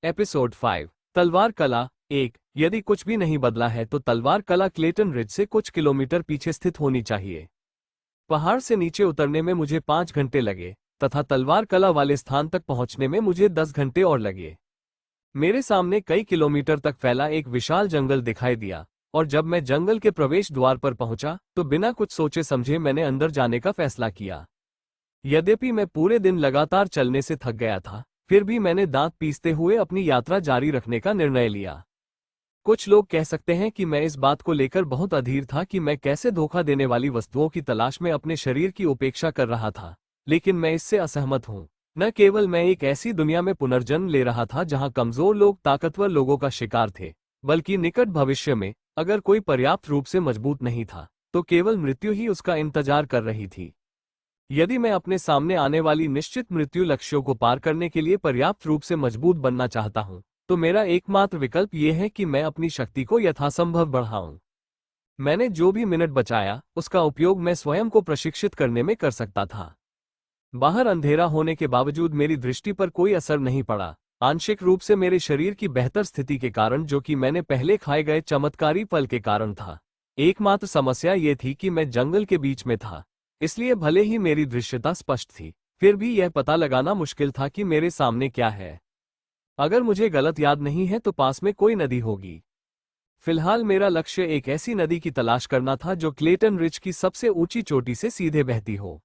Episode 5 तलवार कला। एक, यदि कुछ भी नहीं बदला है तो तलवार कला क्लेटन रिज से कुछ किलोमीटर पीछे स्थित होनी चाहिए। पहाड़ से नीचे उतरने में मुझे 5 घंटे लगे तथा तलवार कला वाले स्थान तक पहुंचने में मुझे 10 घंटे और लगे। मेरे सामने कई किलोमीटर तक फैला एक विशाल जंगल दिखाई दिया और जब मैं जंगल के प्रवेश द्वार पर पहुंचा तो बिना कुछ सोचे समझे मैंने अंदर जाने का फैसला किया। यद्यपि मैं पूरे दिन लगातार चलने से थक गया था, फिर भी मैंने दांत पीसते हुए अपनी यात्रा जारी रखने का निर्णय लिया। कुछ लोग कह सकते हैं कि मैं इस बात को लेकर बहुत अधीर था कि मैं कैसे धोखा देने वाली वस्तुओं की तलाश में अपने शरीर की उपेक्षा कर रहा था, लेकिन मैं इससे असहमत हूं। न केवल मैं एक ऐसी दुनिया में पुनर्जन्म ले रहा था जहां कमजोर लोग ताकतवर लोगों का शिकार थे, बल्कि निकट भविष्य में अगर कोई पर्याप्त रूप से मजबूत नहीं था तो केवल मृत्यु ही उसका इंतजार कर रही थी। यदि मैं अपने सामने आने वाली निश्चित मृत्यु लक्ष्यों को पार करने के लिए पर्याप्त रूप से मजबूत बनना चाहता हूं, तो मेरा एकमात्र विकल्प यह है कि मैं अपनी शक्ति को यथासंभव बढ़ाऊं। मैंने जो भी मिनट बचाया उसका उपयोग मैं स्वयं को प्रशिक्षित करने में कर सकता था। बाहर अंधेरा होने के बावजूद मेरी दृष्टि पर कोई असर नहीं पड़ा, आंशिक रूप से मेरे शरीर की बेहतर स्थिति के कारण, जो कि मैंने पहले खाए गए चमत्कारी फल के कारण था। एकमात्र समस्या ये थी कि मैं जंगल के बीच में था, इसलिए भले ही मेरी दृश्यता स्पष्ट थी, फिर भी यह पता लगाना मुश्किल था कि मेरे सामने क्या है। अगर मुझे गलत याद नहीं है तो पास में कोई नदी होगी। फिलहाल मेरा लक्ष्य एक ऐसी नदी की तलाश करना था जो क्लेटन रिज की सबसे ऊंची चोटी से सीधे बहती हो,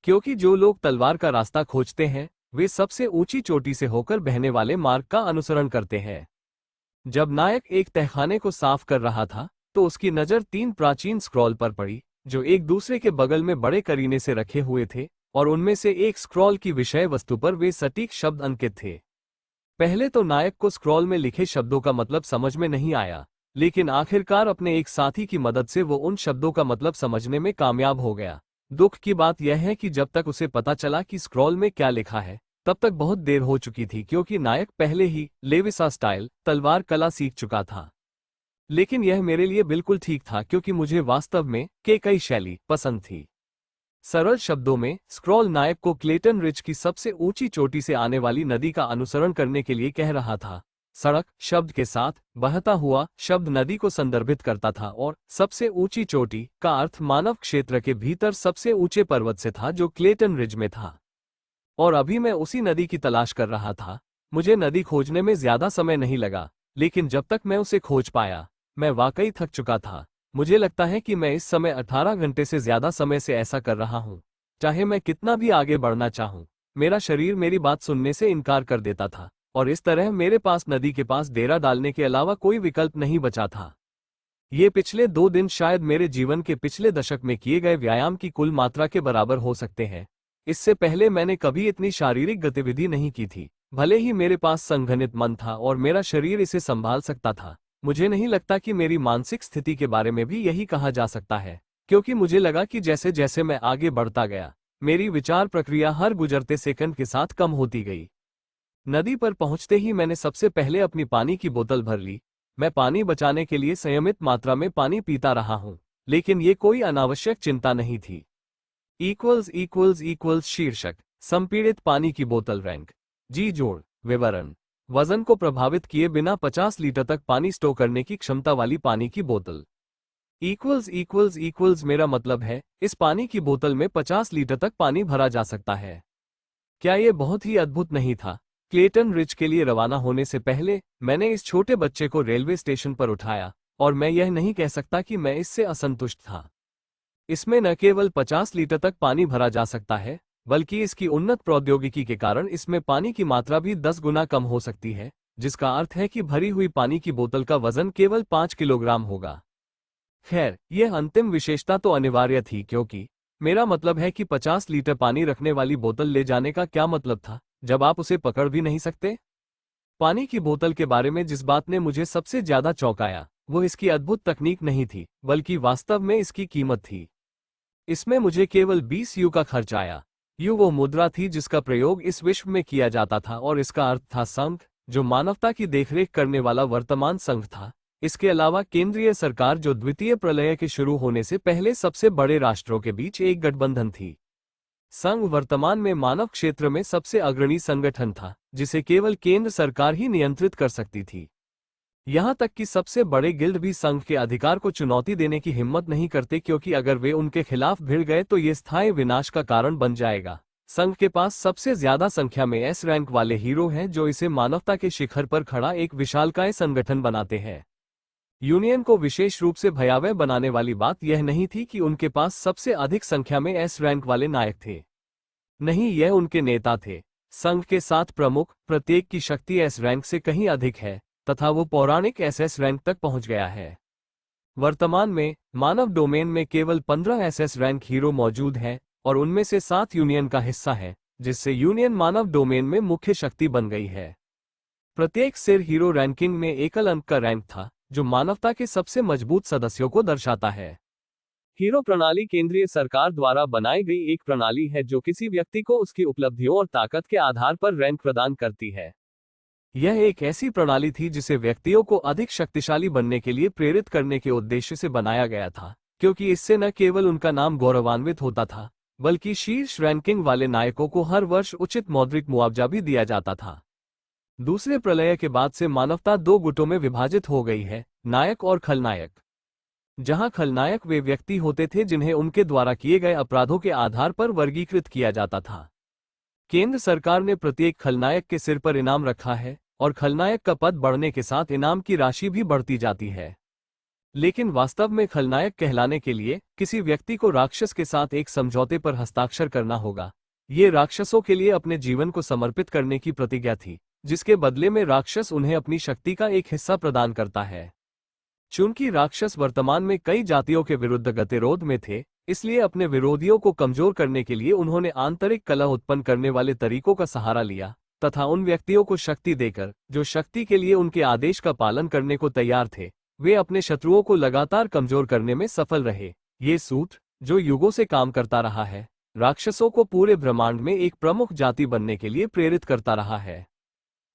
क्योंकि जो लोग तलवार का रास्ता खोजते हैं वे सबसे ऊंची चोटी से होकर बहने वाले मार्ग का अनुसरण करते हैं। जब नायक एक तहखाने को साफ कर रहा था तो उसकी नज़र 3 प्राचीन स्क्रॉल पर पड़ी जो एक दूसरे के बगल में बड़े करीने से रखे हुए थे, और उनमें से एक स्क्रॉल की विषय वस्तु पर वे सटीक शब्द अंकित थे। पहले तो नायक को स्क्रॉल में लिखे शब्दों का मतलब समझ में नहीं आया, लेकिन आखिरकार अपने एक साथी की मदद से वो उन शब्दों का मतलब समझने में कामयाब हो गया। दुख की बात यह है कि जब तक उसे पता चला कि स्क्रॉल में क्या लिखा है तब तक बहुत देर हो चुकी थी, क्योंकि नायक पहले ही लेविसा स्टाइल तलवार कला सीख चुका था। लेकिन यह मेरे लिए बिल्कुल ठीक था, क्योंकि मुझे वास्तव में कई शैली पसंद थी। सरल शब्दों में, स्क्रॉल नायक को क्लेटन रिज की सबसे ऊंची चोटी से आने वाली नदी का अनुसरण करने के लिए कह रहा था। सड़क शब्द के साथ बहता हुआ शब्द नदी को संदर्भित करता था, और सबसे ऊंची चोटी का अर्थ मानव क्षेत्र के भीतर सबसे ऊंचे पर्वत से था जो क्लेटन रिज में था। और अभी मैं उसी नदी की तलाश कर रहा था। मुझे नदी खोजने में ज्यादा समय नहीं लगा, लेकिन जब तक मैं उसे खोज पाया मैं वाकई थक चुका था। मुझे लगता है कि मैं इस समय 18 घंटे से ज्यादा समय से ऐसा कर रहा हूं। चाहे मैं कितना भी आगे बढ़ना चाहूं, मेरा शरीर मेरी बात सुनने से इनकार कर देता था, और इस तरह मेरे पास नदी के पास डेरा डालने के अलावा कोई विकल्प नहीं बचा था। ये पिछले 2 दिन शायद मेरे जीवन के पिछले दशक में किए गए व्यायाम की कुल मात्रा के बराबर हो सकते हैं। इससे पहले मैंने कभी इतनी शारीरिक गतिविधि नहीं की थी। भले ही मेरे पास संघनित मन था और मेरा शरीर इसे संभाल सकता था, मुझे नहीं लगता कि मेरी मानसिक स्थिति के बारे में भी यही कहा जा सकता है, क्योंकि मुझे लगा कि जैसे जैसे मैं आगे बढ़ता गया मेरी विचार प्रक्रिया हर गुजरते सेकंड के साथ कम होती गई। नदी पर पहुंचते ही मैंने सबसे पहले अपनी पानी की बोतल भर ली। मैं पानी बचाने के लिए संयमित मात्रा में पानी पीता रहा हूं, लेकिन ये कोई अनावश्यक चिंता नहीं थी। शीर्षक संपीड़ित पानी की बोतल रैंक जी जोड़ विवरण वजन को प्रभावित किए बिना 50 लीटर तक पानी स्टोर करने की क्षमता वाली पानी की बोतल। मेरा मतलब है इस पानी की बोतल में 50 लीटर तक पानी भरा जा सकता है। क्या यह बहुत ही अद्भुत नहीं था? क्लेटन रिज के लिए रवाना होने से पहले मैंने इस छोटे बच्चे को रेलवे स्टेशन पर उठाया, और मैं यह नहीं कह सकता कि मैं इससे असंतुष्ट था। इसमें न केवल 50 लीटर तक पानी भरा जा सकता है, बल्कि इसकी उन्नत प्रौद्योगिकी के कारण इसमें पानी की मात्रा भी 10 गुना कम हो सकती है, जिसका अर्थ है कि भरी हुई पानी की बोतल का वजन केवल 5 किलोग्राम होगा। खैर, यह अंतिम विशेषता तो अनिवार्य थी, क्योंकि मेरा मतलब है कि 50 लीटर पानी रखने वाली बोतल ले जाने का क्या मतलब था जब आप उसे पकड़ भी नहीं सकते। पानी की बोतल के बारे में जिस बात ने मुझे सबसे ज्यादा चौंकाया वो इसकी अद्भुत तकनीक नहीं थी, बल्कि वास्तव में इसकी कीमत थी। इसमें मुझे केवल 20 यू का खर्च आया। यू वो मुद्रा थी जिसका प्रयोग इस विश्व में किया जाता था, और इसका अर्थ था संघ, जो मानवता की देखरेख करने वाला वर्तमान संघ था। इसके अलावा केंद्रीय सरकार, जो द्वितीय प्रलय के शुरू होने से पहले सबसे बड़े राष्ट्रों के बीच एक गठबंधन थी। संघ वर्तमान में मानव क्षेत्र में सबसे अग्रणी संगठन था, जिसे केवल केंद्र सरकार ही नियंत्रित कर सकती थी। यहां तक कि सबसे बड़े गिल्ड भी संघ के अधिकार को चुनौती देने की हिम्मत नहीं करते, क्योंकि अगर वे उनके खिलाफ भिड़ गए तो ये स्थायी विनाश का कारण बन जाएगा। संघ के पास सबसे ज्यादा संख्या में एस रैंक वाले हीरो हैं, जो इसे मानवता के शिखर पर खड़ा एक विशालकाय संगठन बनाते हैं। यूनियन को विशेष रूप से भयावह बनाने वाली बात यह नहीं थी कि उनके पास सबसे अधिक संख्या में एस रैंक वाले नायक थे। नहीं, यह उनके नेता थे। संघ के 7 प्रमुख, प्रत्येक की शक्ति एस रैंक से कहीं अधिक है तथा वो पौराणिक एसएस रैंक तक पहुंच गया है। वर्तमान में मानव डोमेन में केवल 15 एसएस रैंक हीरो मौजूद हैं और उनमें से 7 यूनियन का हिस्सा है, जिससे यूनियन मानव डोमेन में मुख्य शक्ति बन गई है। प्रत्येक सिर हीरो रैंकिंग में एकल अंक का रैंक था, जो मानवता के सबसे मजबूत सदस्यों को दर्शाता है। हीरो प्रणाली केंद्रीय सरकार द्वारा बनाई गई एक प्रणाली है जो किसी व्यक्ति को उसकी उपलब्धियों और ताकत के आधार पर रैंक प्रदान करती है। यह एक ऐसी प्रणाली थी जिसे व्यक्तियों को अधिक शक्तिशाली बनने के लिए प्रेरित करने के उद्देश्य से बनाया गया था, क्योंकि इससे न केवल उनका नाम गौरवान्वित होता था, बल्कि शीर्ष रैंकिंग वाले नायकों को हर वर्ष उचित मौद्रिक मुआवजा भी दिया जाता था। दूसरे प्रलय के बाद से मानवता 2 गुटों में विभाजित हो गई है, नायक और खलनायक। जहां खलनायक वे व्यक्ति होते थे जिन्हें उनके द्वारा किए गए अपराधों के आधार पर वर्गीकृत किया जाता था। केंद्र सरकार ने प्रत्येक खलनायक के सिर पर इनाम रखा है और खलनायक का पद बढ़ने के साथ इनाम की राशि भी बढ़ती जाती है। लेकिन वास्तव में खलनायक कहलाने के लिए किसी व्यक्ति को राक्षस के साथ एक समझौते पर हस्ताक्षर करना होगा। ये राक्षसों के लिए अपने जीवन को समर्पित करने की प्रतिज्ञा थी, जिसके बदले में राक्षस उन्हें अपनी शक्ति का एक हिस्सा प्रदान करता है। चूंकि राक्षस वर्तमान में कई जातियों के विरुद्ध गतिरोध में थे, इसलिए अपने विरोधियों को कमजोर करने के लिए उन्होंने आंतरिक कलह उत्पन्न करने वाले तरीकों का सहारा लिया तथा उन व्यक्तियों को शक्ति देकर जो शक्ति के लिए उनके आदेश का पालन करने को तैयार थे, वे अपने शत्रुओं को लगातार कमजोर करने में सफल रहे। ये सूत्र, जो युगों से काम करता रहा है, राक्षसों को पूरे ब्रह्मांड में एक प्रमुख जाति बनने के लिए प्रेरित करता रहा है।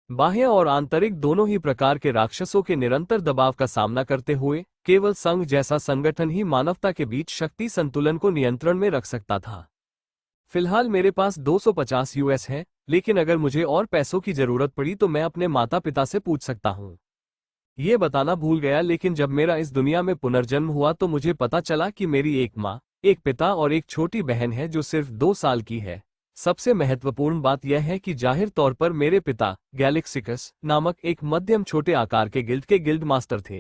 बाह्य और आंतरिक दोनों ही प्रकार के राक्षसों के निरंतर दबाव का सामना करते हुए केवल संघ जैसा संगठन ही मानवता के बीच शक्ति संतुलन को नियंत्रण में रख सकता था। फिलहाल मेरे पास 250 यूएस है, लेकिन अगर मुझे और पैसों की जरूरत पड़ी तो मैं अपने माता पिता से पूछ सकता हूँ। ये बताना भूल गया, लेकिन जब मेरा इस दुनिया में पुनर्जन्म हुआ तो मुझे पता चला कि मेरी एक माँ, एक पिता और एक छोटी बहन है जो सिर्फ 2 साल की है। सबसे महत्वपूर्ण बात यह है कि जाहिर तौर पर मेरे पिता गैलेक्सिकस नामक एक मध्यम छोटे आकार के गिल्ड के गिल्ड मास्टर थे।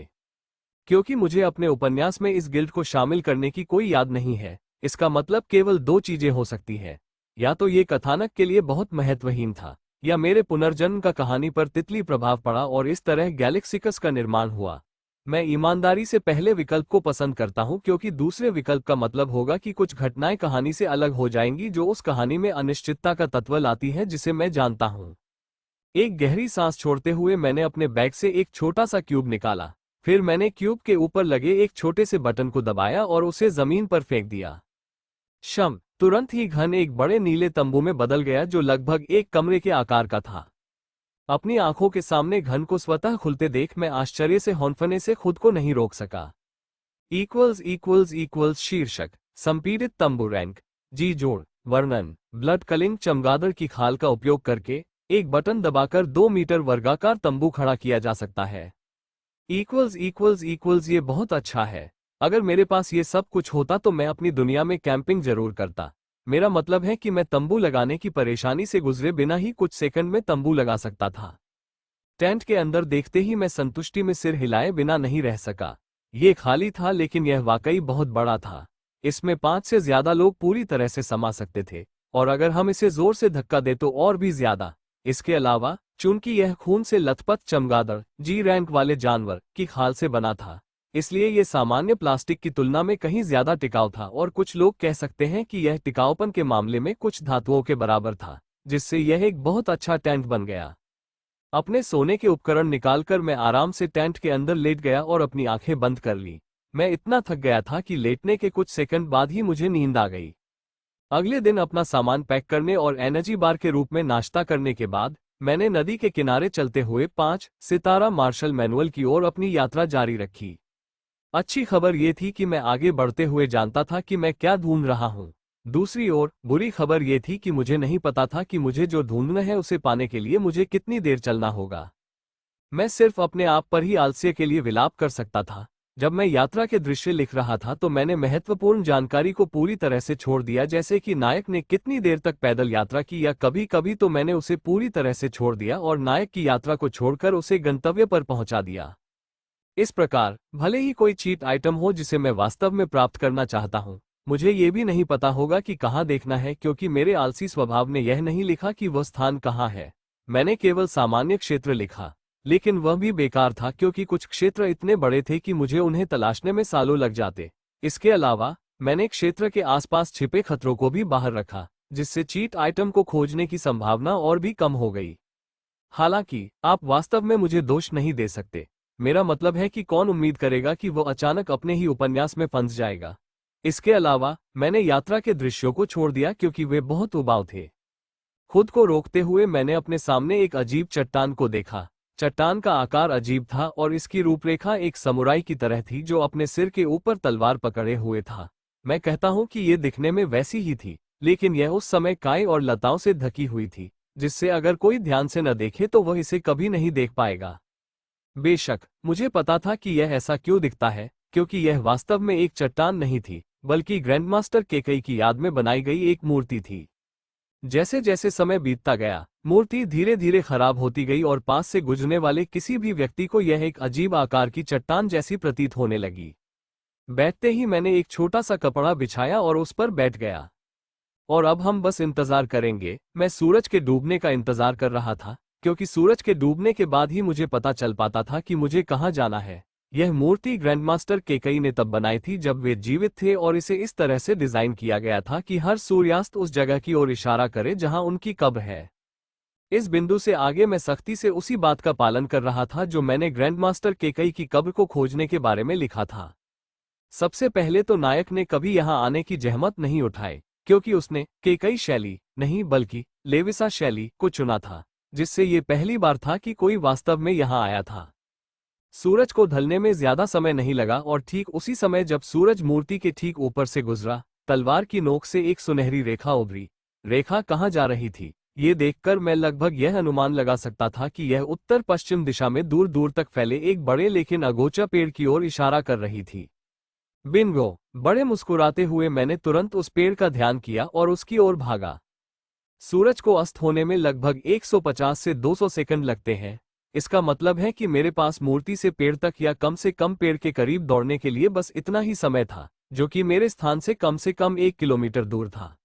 क्योंकि मुझे अपने उपन्यास में इस गिल्ड को शामिल करने की कोई याद नहीं है, इसका मतलब केवल 2 चीजें हो सकती है। या तो ये कथानक के लिए बहुत महत्वहीन था, या मेरे पुनर्जन्म का कहानी पर तितली प्रभाव पड़ा और इस तरह गैलेक्सिकस का निर्माण हुआ। मैं ईमानदारी से पहले विकल्प को पसंद करता हूं, क्योंकि दूसरे विकल्प का मतलब होगा कि कुछ घटनाएं कहानी से अलग हो जाएंगी जो उस कहानी में अनिश्चितता का तत्व लाती है जिसे मैं जानता हूं। एक गहरी सांस छोड़ते हुए मैंने अपने बैग से एक छोटा सा क्यूब निकाला। फिर मैंने क्यूब के ऊपर लगे एक छोटे से बटन को दबाया और उसे जमीन पर फेंक दिया। शम तुरंत ही घन एक बड़े नीले तंबू में बदल गया जो लगभग एक कमरे के आकार का था। अपनी आंखों के सामने घन को स्वतः खुलते देख मैं आश्चर्य से हौंफने से खुद को नहीं रोक सका। शीर्षक, संपीड़ित तंबू रैंक, जी जोड़, वर्णन, ब्लड कलिंग चमगादड़ की खाल का उपयोग करके एक बटन दबाकर 2 मीटर वर्गाकार तंबू खड़ा किया जा सकता है। ये बहुत अच्छा है। अगर मेरे पास ये सब कुछ होता तो मैं अपनी दुनिया में कैंपिंग जरूर करता। मेरा मतलब है कि मैं तंबू लगाने की परेशानी से गुजरे बिना ही कुछ सेकंड में तंबू लगा सकता था। टेंट के अंदर देखते ही मैं संतुष्टि में सिर हिलाए बिना नहीं रह सका। ये खाली था, लेकिन यह वाकई बहुत बड़ा था। इसमें 5 से ज्यादा लोग पूरी तरह से समा सकते थे, और अगर हम इसे जोर से धक्का दे तो और भी ज्यादा। इसके अलावा चूंकि यह खून से लथपथ चमगादड़, जी रैंक वाले जानवर की खाल से बना था, इसलिए यह सामान्य प्लास्टिक की तुलना में कहीं ज्यादा टिकाऊ था, और कुछ लोग कह सकते हैं कि यह टिकाऊपन के मामले में कुछ धातुओं के बराबर था, जिससे यह एक बहुत अच्छा टेंट बन गया। अपने सोने के उपकरण निकालकर मैं आराम से टेंट के अंदर लेट गया और अपनी आंखें बंद कर ली। मैं इतना थक गया था कि लेटने के कुछ सेकंड बाद ही मुझे नींद आ गई। अगले दिन अपना सामान पैक करने और एनर्जी बार के रूप में नाश्ता करने के बाद मैंने नदी के किनारे चलते हुए 5 सितारा मार्शल मैनुअल की ओर अपनी यात्रा जारी रखी। अच्छी खबर यह थी कि मैं आगे बढ़ते हुए जानता था कि मैं क्या ढूंढ रहा हूं। दूसरी ओर बुरी खबर यह थी कि मुझे नहीं पता था कि मुझे जो ढूंढना है उसे पाने के लिए मुझे कितनी देर चलना होगा। मैं सिर्फ अपने आप पर ही आलस्य के लिए विलाप कर सकता था। जब मैं यात्रा के दृश्य लिख रहा था तो मैंने महत्वपूर्ण जानकारी को पूरी तरह से छोड़ दिया, जैसे कि नायक ने कितनी देर तक पैदल यात्रा की, या कभी कभी तो मैंने उसे पूरी तरह से छोड़ दिया और नायक की यात्रा को छोड़कर उसे गंतव्य पर पहुंचा दिया। इस प्रकार भले ही कोई चीट आइटम हो जिसे मैं वास्तव में प्राप्त करना चाहता हूं, मुझे ये भी नहीं पता होगा कि कहाँ देखना है, क्योंकि मेरे आलसी स्वभाव ने यह नहीं लिखा कि वह स्थान कहाँ है। मैंने केवल सामान्य क्षेत्र लिखा, लेकिन वह भी बेकार था क्योंकि कुछ क्षेत्र इतने बड़े थे कि मुझे उन्हें तलाशने में सालों लग जाते। इसके अलावा मैंने क्षेत्र के आसपास छिपे खतरों को भी बाहर रखा, जिससे चीट आइटम को खोजने की संभावना और भी कम हो गई। हालांकि आप वास्तव में मुझे दोष नहीं दे सकते। मेरा मतलब है कि कौन उम्मीद करेगा कि वो अचानक अपने ही उपन्यास में फंस जाएगा। इसके अलावा मैंने यात्रा के दृश्यों को छोड़ दिया क्योंकि वे बहुत उबाऊ थे। खुद को रोकते हुए मैंने अपने सामने एक अजीब चट्टान को देखा। चट्टान का आकार अजीब था और इसकी रूपरेखा एक समुराई की तरह थी जो अपने सिर के ऊपर तलवार पकड़े हुए था। मैं कहता हूं कि ये दिखने में वैसी ही थी, लेकिन यह उस समय काई और लताओं से ढकी हुई थी, जिससे अगर कोई ध्यान से न देखे तो वह इसे कभी नहीं देख पाएगा। बेशक मुझे पता था कि यह ऐसा क्यों दिखता है, क्योंकि यह वास्तव में एक चट्टान नहीं थी, बल्कि ग्रैंडमास्टर केकई की याद में बनाई गई एक मूर्ति थी। जैसे जैसे समय बीतता गया, मूर्ति धीरे धीरे खराब होती गई और पास से गुजरने वाले किसी भी व्यक्ति को यह एक अजीब आकार की चट्टान जैसी प्रतीत होने लगी। बैठते ही मैंने एक छोटा सा कपड़ा बिछाया और उस पर बैठ गया। और अब हम बस इंतजार करेंगे। मैं सूरज के डूबने का इंतजार कर रहा था, क्योंकि सूरज के डूबने के बाद ही मुझे पता चल पाता था कि मुझे कहाँ जाना है। यह मूर्ति ग्रैंडमास्टर केकई ने तब बनाई थी जब वे जीवित थे, और इसे इस तरह से डिजाइन किया गया था कि हर सूर्यास्त उस जगह की ओर इशारा करे जहां उनकी कब्र है। इस बिंदु से आगे मैं सख्ती से उसी बात का पालन कर रहा था जो मैंने ग्रैंडमास्टर केकई की कब्र को खोजने के बारे में लिखा था। सबसे पहले तो नायक ने कभी यहां आने की जहमत नहीं उठाई, क्योंकि उसने केकई शैली नहीं बल्कि लेविसा शैली को चुना था, जिससे ये पहली बार था कि कोई वास्तव में यहां आया था। सूरज को ढलने में ज्यादा समय नहीं लगा और ठीक उसी समय जब सूरज मूर्ति के ठीक ऊपर से गुजरा, तलवार की नोक से एक सुनहरी रेखा उभरी। रेखा कहाँ जा रही थी, ये देखकर मैं लगभग यह अनुमान लगा सकता था कि यह उत्तर पश्चिम दिशा में दूर दूर तक फैले एक बड़े लेकिन अगोचर पेड़ की ओर इशारा कर रही थी। बिंगो! बड़े मुस्कुराते हुए मैंने तुरंत उस पेड़ का ध्यान किया और उसकी ओर भागा। सूरज को अस्त होने में लगभग 150 से 200 सेकंड लगते हैं। इसका मतलब है कि मेरे पास मूर्ति से पेड़ तक या कम से कम पेड़ के करीब दौड़ने के लिए बस इतना ही समय था, जो कि मेरे स्थान से कम 1 किलोमीटर दूर था।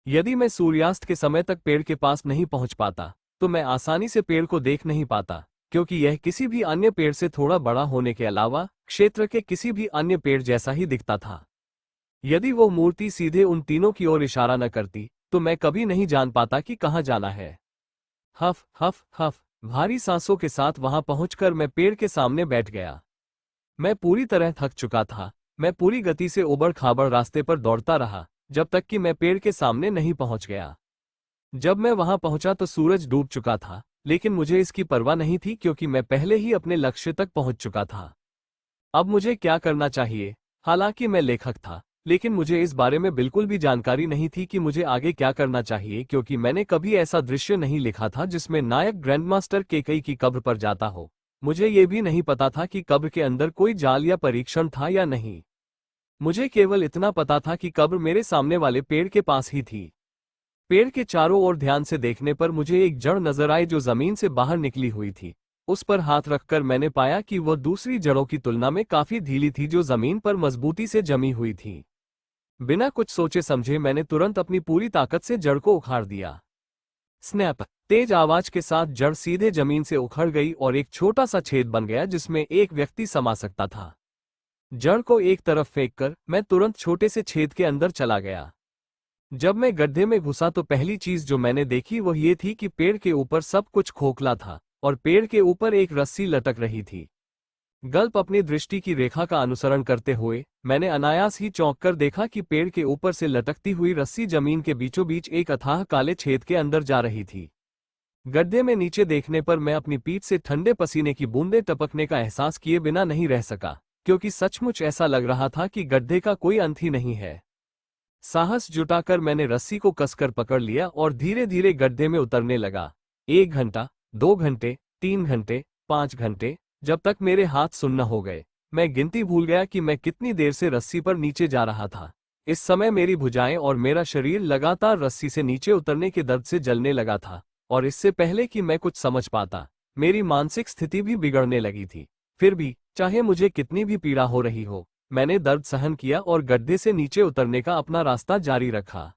यदि मैं सूर्यास्त के समय तक पेड़ के पास नहीं पहुंच पाता, तो मैं आसानी से पेड़ को देख नहीं पाता, क्योंकि यह किसी भी अन्य पेड़ से थोड़ा बड़ा होने के अलावा क्षेत्र के किसी भी अन्य पेड़ जैसा ही दिखता था। यदि वो मूर्ति सीधे उन तीनों की ओर इशारा न करती, तो मैं कभी नहीं जान पाता कि कहाँ जाना है। हफ हफ हफ भारी सांसों के साथ वहां पहुंचकर मैं पेड़ के सामने बैठ गया। मैं पूरी तरह थक चुका था। मैं पूरी गति से उबड़ खाबड़ रास्ते पर दौड़ता रहा, जब तक कि मैं पेड़ के सामने नहीं पहुंच गया। जब मैं वहां पहुंचा तो सूरज डूब चुका था, लेकिन मुझे इसकी परवाह नहीं थी क्योंकि मैं पहले ही अपने लक्ष्य तक पहुंच चुका था। अब मुझे क्या करना चाहिए? हालांकि मैं लेखक था, लेकिन मुझे इस बारे में बिल्कुल भी जानकारी नहीं थी कि मुझे आगे क्या करना चाहिए, क्योंकि मैंने कभी ऐसा दृश्य नहीं लिखा था जिसमें नायक ग्रैंडमास्टर केकई की कब्र पर जाता हो। मुझे ये भी नहीं पता था कि कब्र के अंदर कोई जाल या परीक्षण था या नहीं। मुझे केवल इतना पता था कि कब्र मेरे सामने वाले पेड़ के पास ही थी। पेड़ के चारों ओर ध्यान से देखने पर मुझे एक जड़ नजर आई जो जमीन से बाहर निकली हुई थी। उस पर हाथ रखकर मैंने पाया कि वह दूसरी जड़ों की तुलना में काफी ढीली थी जो जमीन पर मजबूती से जमी हुई थी। बिना कुछ सोचे समझे मैंने तुरंत अपनी पूरी ताकत से जड़ को उखाड़ दिया। स्नैप! तेज आवाज के साथ जड़ सीधे जमीन से उखड़ गई और एक छोटा सा छेद बन गया जिसमें एक व्यक्ति समा सकता था। जड़ को एक तरफ फेंककर मैं तुरंत छोटे से छेद के अंदर चला गया। जब मैं गड्ढे में घुसा तो पहली चीज जो मैंने देखी वह ये थी कि पेड़ के ऊपर सब कुछ खोखला था और पेड़ के ऊपर एक रस्सी लटक रही थी। गल्प! अपनी दृष्टि की रेखा का अनुसरण करते हुए मैंने अनायास ही चौंक कर देखा कि पेड़ के ऊपर से लटकती हुई रस्सी जमीन के बीचों बीच एक अथाह काले छेद के अंदर जा रही थी। गड्ढे में नीचे देखने पर मैं अपनी पीठ से ठंडे पसीने की बूंदें टपकने का एहसास किए बिना नहीं रह सका, क्योंकि सचमुच ऐसा लग रहा था कि गड्ढे का कोई अंत ही नहीं है। साहस जुटाकर मैंने रस्सी को कसकर पकड़ लिया और धीरे धीरे गड्ढे में उतरने लगा। 1 घंटा, 2 घंटे, 3 घंटे, 5 घंटे, जब तक मेरे हाथ सुन्न हो गए। मैं गिनती भूल गया कि मैं कितनी देर से रस्सी पर नीचे जा रहा था। इस समय मेरी भुजाएं और मेरा शरीर लगातार रस्सी से नीचे उतरने के दर्द से जलने लगा था, और इससे पहले कि मैं कुछ समझ पाता, मेरी मानसिक स्थिति भी बिगड़ने लगी थी। फिर भी, चाहे मुझे कितनी भी पीड़ा हो रही हो, मैंने दर्द सहन किया और गड्ढे से नीचे उतरने का अपना रास्ता जारी रखा।